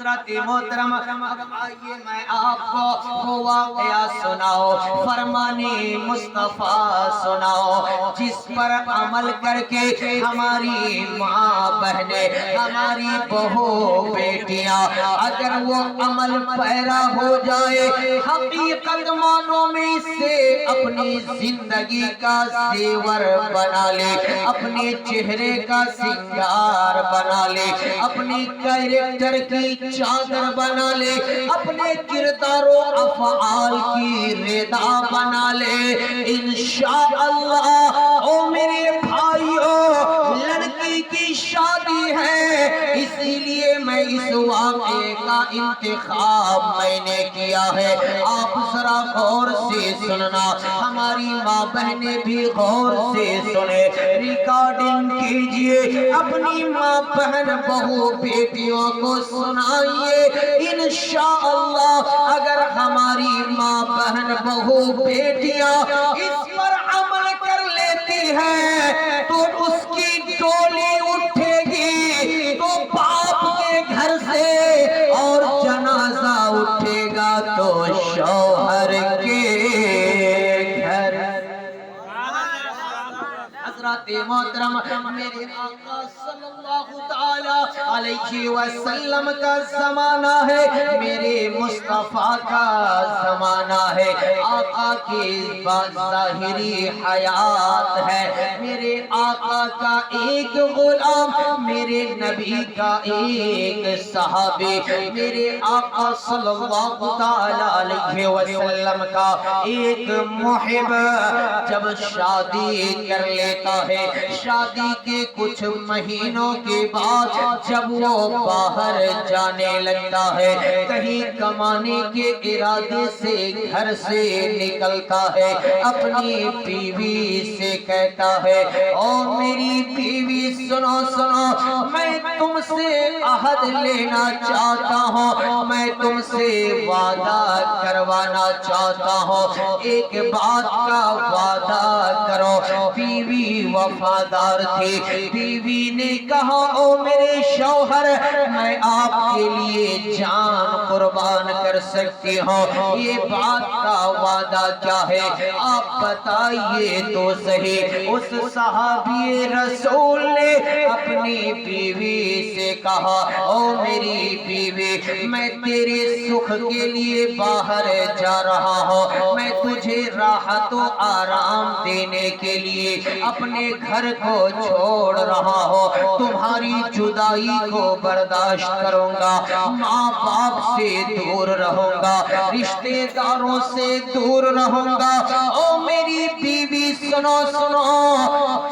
حضرت محترم اب آئیے میں آپ کو واقعہ سناؤ، فرمانے مصطفیٰ سناؤ، جس پر عمل کر کے ہماری ماں بہنیں، ہماری بہو بیٹیاں اگر وہ عمل پیرا ہو جائے، حقیقت معنوں میں سے اپنی زندگی کا زیور بنا لے، اپنے چہرے کا سنگار بنا لے، اپنی کریکٹر کی چادر بنا لے، اپنے کردار و افعال کی رضا بنا لے، انشاءاللہ او میرے بھائیو لڑکی کی شادی ہے، اسی لیے میں اس واقعے کا انتخاب میں نے کیا ہے۔ آپ ذرا غور سے سننا، ہماری ماں بہنیں بھی غور سے سنیں، ریکارڈنگ کیجئے، اپنی ماں بہن بہو بیٹیوں کو سنائیے، انشاءاللہ اگر ہماری ماں بہن بہو بیٹیاں اس پر عمل کر لیتی ہیں تو اس کی ڈولی اٹھے گی تو باپ کے گھر سے، اور جنازہ اٹھے گا تو شوہر کے گھر۔ حضرت محترم میرے آقا صلی اللہ تعالی علیہ وسلم کا زمانہ ہے، میرے مصطفیٰ کا زمانہ ہے، آقا کی ظاہری حیات ہے، میرے آقا کا ایک غلام، میرے نبی کا ایک صحابی، میرے آقا صلی اللہ تعالی علیہ وسلم کا ایک محب جب شادی کر لیتا ہے، شادی کے کچھ مہینوں کے بعد جب وہ باہر جانے لگتا ہے، کہیں کمانے کے ارادے سے گھر سے نکلتا ہے، اپنی بیوی سے کہتا ہے، او میری بیوی سنو سنو، میں تم سے عہد لینا چاہتا ہوں، میں تم سے وعدہ کروانا چاہتا ہوں، ایک بات کا وعدہ کرو۔ بیوی وفادار تھی، بیوی نے کہا، او میرے شوہر میں آپ کے لیے جان قربان کر سکتی ہوں، یہ بات کا وعدہ کیا ہے آپ بتائیے تو صحیح۔ اس صحابی رسول نے اپنی بیوی سے کہا، او میری بیوی میں تیرے سکھ کے لیے باہر جا رہا ہوں، میں تجھے راحت و آرام دینے کے لیے اپنے گھر کو چھوڑ رہا ہوں، تمہاری جدائی کو برداشت کروں گا، ماں باپ سے دور رہوں گا، رشتہ داروں سے دور رہوں گا، او میری بیوی سنو سنو،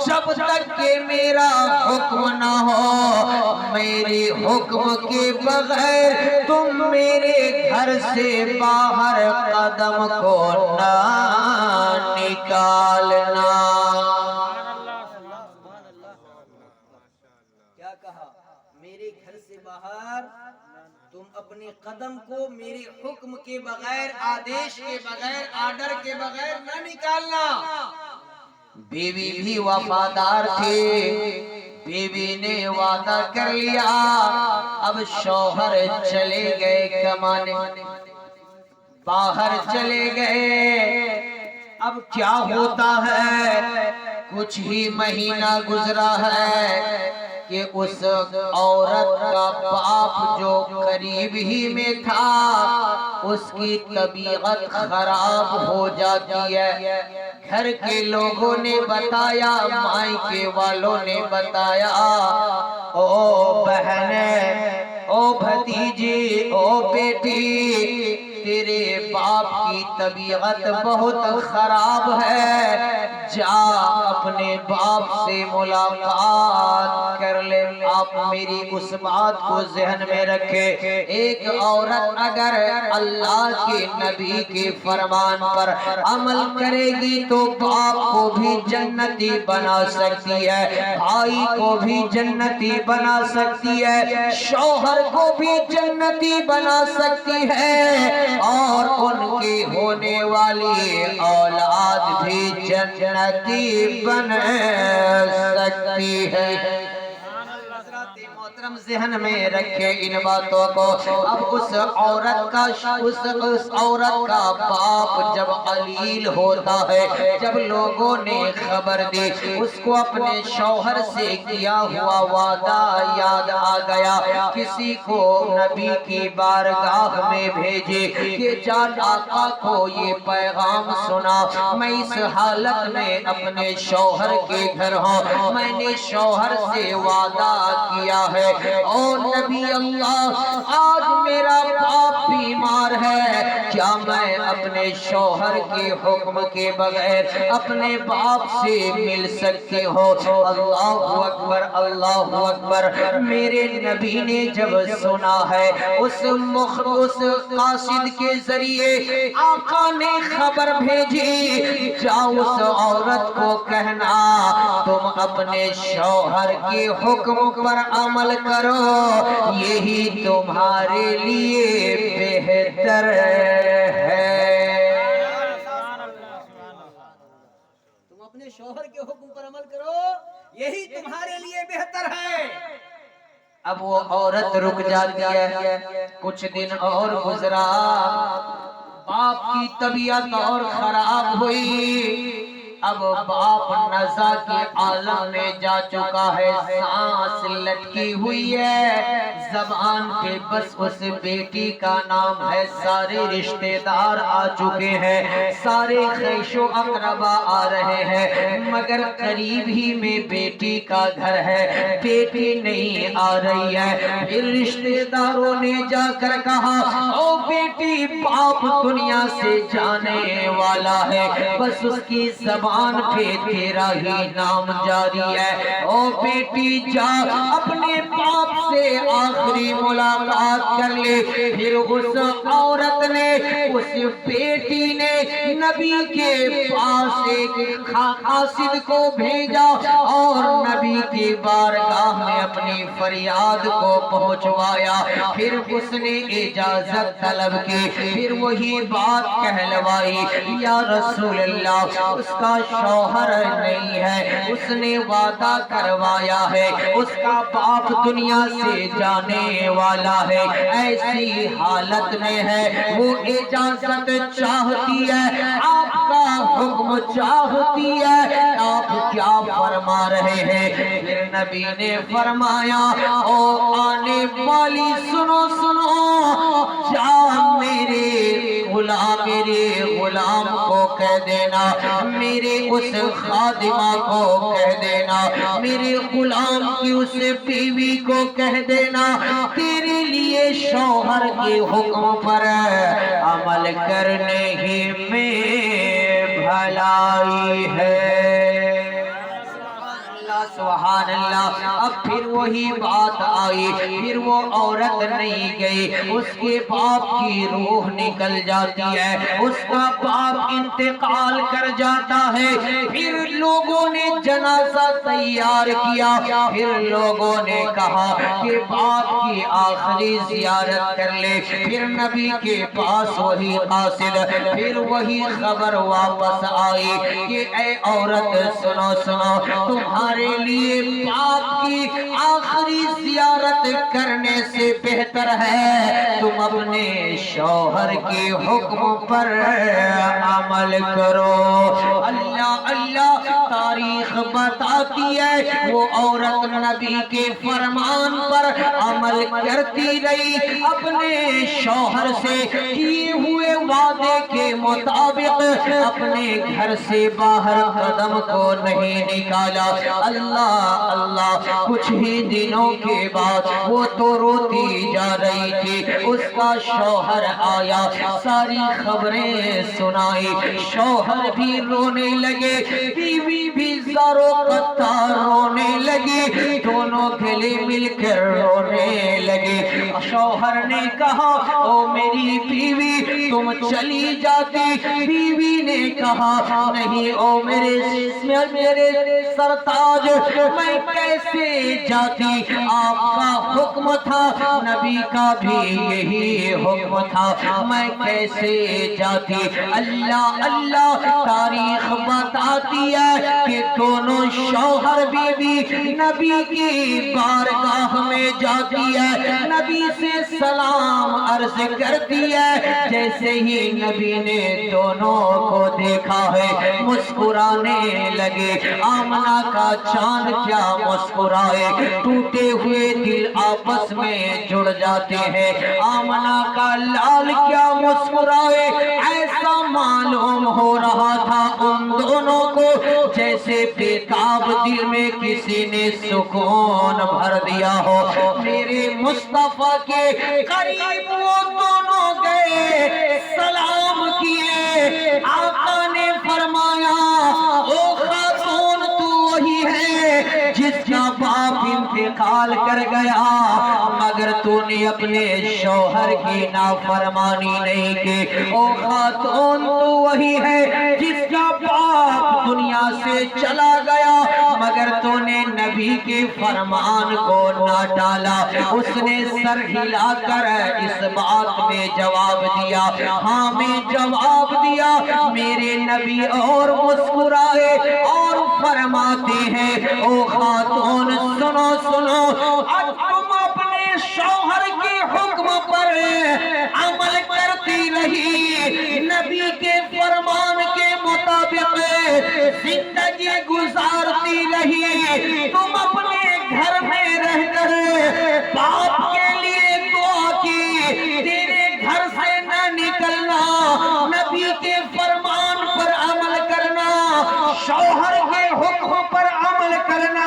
جب تک کہ میرا حکم نہ ہو، میرے حکم کے بغیر تم میرے گھر سے باہر قدم کو نہ نکالنا۔ کیا کہا؟ میرے گھر سے باہر تم اپنے قدم کو میرے حکم کے بغیر، آدیش کے بغیر، آرڈر کے بغیر نہ نکالنا۔ بیوی بھی وفادار تھی، بیوی نے وعدہ کر لیا، اب شوہر چلے گئے کمانے، باہر چلے گئے، اب کیا ہوتا ہے، کچھ ہی مہینہ گزرا ہے کہ اس عورت کا باپ جو قریب ہی میں تھا، اس کی طبیعت خراب ہو جاتی ہے، گھر کے لوگوں نے بتایا، مائکے والوں نے بتایا، او بہنیں، او بھتیجی، او بیٹی، تیرے باپ کی طبیعت بہت خراب ہے، جا اپنے باپ سے ملاقات کر لے۔ آپ میری اس بات کو ذہن میں رکھے، ایک عورت اگر اللہ کے نبی کے فرمان پر عمل کرے گی تو باپ کو بھی جنتی بنا سکتی ہے، بھائی کو بھی جنتی بنا سکتی ہے، شوہر کو بھی جنتی بنا سکتی ہے، اور ان کی ہونے والی اولاد بھی جنتی بن سکتی ہے۔ محترم ذہن میں رکھے ان باتوں کو. اب اس عورت کا باپ جب علیل ہوتا ہے، جب لوگوں نے خبر دی، اس کو اپنے شوہر سے کیا ہوا وعدہ یاد آ گیا. کسی کو نبی کی بارگاہ میں بھیجے کہ جان آقا کو یہ پیغام سنا، میں اس حالت میں اپنے شوہر کے گھر ہوں، میں نے شوہر سے وعدہ کیا ہے. او نبی اللہ، آج میرا باپ بیمار ہے، کیا میں اپنے شوہر کے حکم کے بغیر اپنے باپ سے مل سکتے ہو؟ اللہ اکبر، اللہ اکبر. میرے نبی نے جب سنا ہے، اس قاصد کے ذریعے آقا نے خبر بھیجی، جاؤ اس عورت کو کہنا تم اپنے شوہر کے حکم پر عمل کرو، یہی تمہارے لیے بہتر ہے. تم اپنے شوہر کے حکم پر عمل کرو، یہی تمہارے لیے بہتر ہے. اب وہ عورت رک جاتی ہے. کچھ دن اور گزرا، باپ کی طبیعت اور خراب ہوئی. اب باپ نزا کے عالم میں جا چکا ہے، سانس لٹکی ہوئی ہے، زبان پہ بس اس بیٹی کا نام ہے. سارے رشتہ دار آ چکے ہیں، سارے خیش و اقربا آ رہے ہیں، مگر قریب ہی میں بیٹی کا گھر ہے، بیٹی نہیں آ رہی ہے. پھر رشتہ داروں نے جا کر کہا، او بیٹی باپ دنیا سے جانے والا ہے، بس اس کی زبان پہ تیرا ہی نام جاری ہے. او بیٹی جا اپنے باپ سے آخری ملاقات کر لے. پھر اس عورت نے، اس بیٹی نے نبی کے پاس ایک قاصد کو بھیجا اور نبی کی بارگاہ میں اپنی فریاد کو پہنچوایا. پھر اس نے اجازت طلب کی، پھر وہی بات کہلوائی، یا رسول اللہ، اس کا شوہر نہیں ہے، اس نے وعدہ کروایا ہے، اس کا باپ دنیا سے جانے والا ہے، ایسی حالت میں ہے، وہ اجازت چاہتی ہے، آپ کا حکم چاہتی ہے، آپ کیا فرما رہے ہیں؟ پھر نبی نے فرمایا، او آنے والی سنو سنو، جا میرے غلام کو کہہ دینا، میرے اس خادمہ کو کہہ دینا، میرے غلام کی اس بیوی کو کہہ دینا، تیرے لیے شوہر کے حکم پر عمل کرنے ہی میں بھلائی ہے. سبحان اللہ. اب پھر وہی بات آئی، پھر وہ عورت نہیں گئی، اس کے باپ کی روح نکل جاتی ہے، اس کا باپ انتقال کر جاتا ہے. پھر لوگوں نے جنازہ تیار کیا، پھر لوگوں نے کہا کہ باپ کی آخری زیارت کر لے. پھر نبی کے پاس وہی قاصد، پھر وہی خبر واپس آئی کہ اے عورت سنو سنو، تمہارے لیے باپ کی آخری زیارت کرنے سے بہتر ہے تم اپنے شوہر کے حکم پر عمل کرو. اللہ اللہ، تاریخ بتاتی ہے وہ عورت نبی کے فرمان پر عمل کرتی رہی، اپنے شوہر سے کیے ہوئے وعدے کے مطابق اپنے گھر سے باہر قدم کو نہیں نکالا. اللہ اللہ، کچھ ہی دنوں کے بعد وہ تو روتی جا رہی تھی، اس کا شوہر آیا، ساری خبریں سنائی، شوہر بھی رونے لگے، بیوی بھی زارو قطار رونے لگی، دونوں گلے مل کر رونے لگے. شوہر نے کہا او میری بیوی تم چلی جاتی. بیوی نے کہا نہیں او میرے سرتاج میں کیسے جاتی. آپ کا حکم تھا, نبی کا بھی یہی حکم تھا, میں کیسے جاتی. اللہ اللہ تاریخ بتاتی ہے کہ دونوں شوہر بیوی نبی کی بارگاہ میں جاتی ہے, نبی سے سلام عرض کرتی ہے. جیسے ہی نبی نے دونوں کو دیکھا ہے مسکرانے لگے. آمنہ کا چاند کیا مسکرائے, ٹوٹے ہوئے دل آپس میں جڑ جاتے ہیں. آمنہ کا لال کیا مسکرائے, ایسا معلوم ہو رہا تھا ان دونوں کو جیسے بےتاب دل میں کسی نے سکون بھر دیا ہو. میرے مصطفیٰ کے قریب وہ دونوں گئے, سلام کیے. آقا نے فرمایا او خاتون تو وہی ہے جس کا باپ انتقال کر گیا, مگر تو نے اپنے شوہر کی نافرمانی نہیں کی. او خاتون تو وہی ہے جس کا باپ دنیا سے چلا گیا, مگر تو نے نبی کے فرمان کو نہ ڈالا. اس نے سر ہلا کر اس بات میں جواب دیا, ہاں میں جواب دیا. میرے نبی اور مسکرائے اور فرماتے ہیں او خاتون سنو سنو, اب تم اپنے شوہر کے حکم پر عمل کرتی رہی, نبی کے فرمان کے مطابق زندگی گزارتی رہی. تم اپنے گھر میں رہ کر باپ کے لیے دعا کی, تیرے گھر سے نہ نکلنا, نبی کے فرمان پر عمل کرنا, شوہر کے حکم پر عمل کرنا.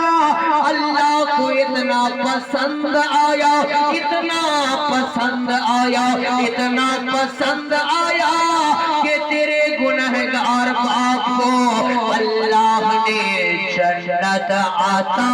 اللہ کو اتنا پسند آیا, اتنا پسند آیا, اتنا پسند آیا کہ تیرے گنہگار باپ کو اللہ نے جنت عطا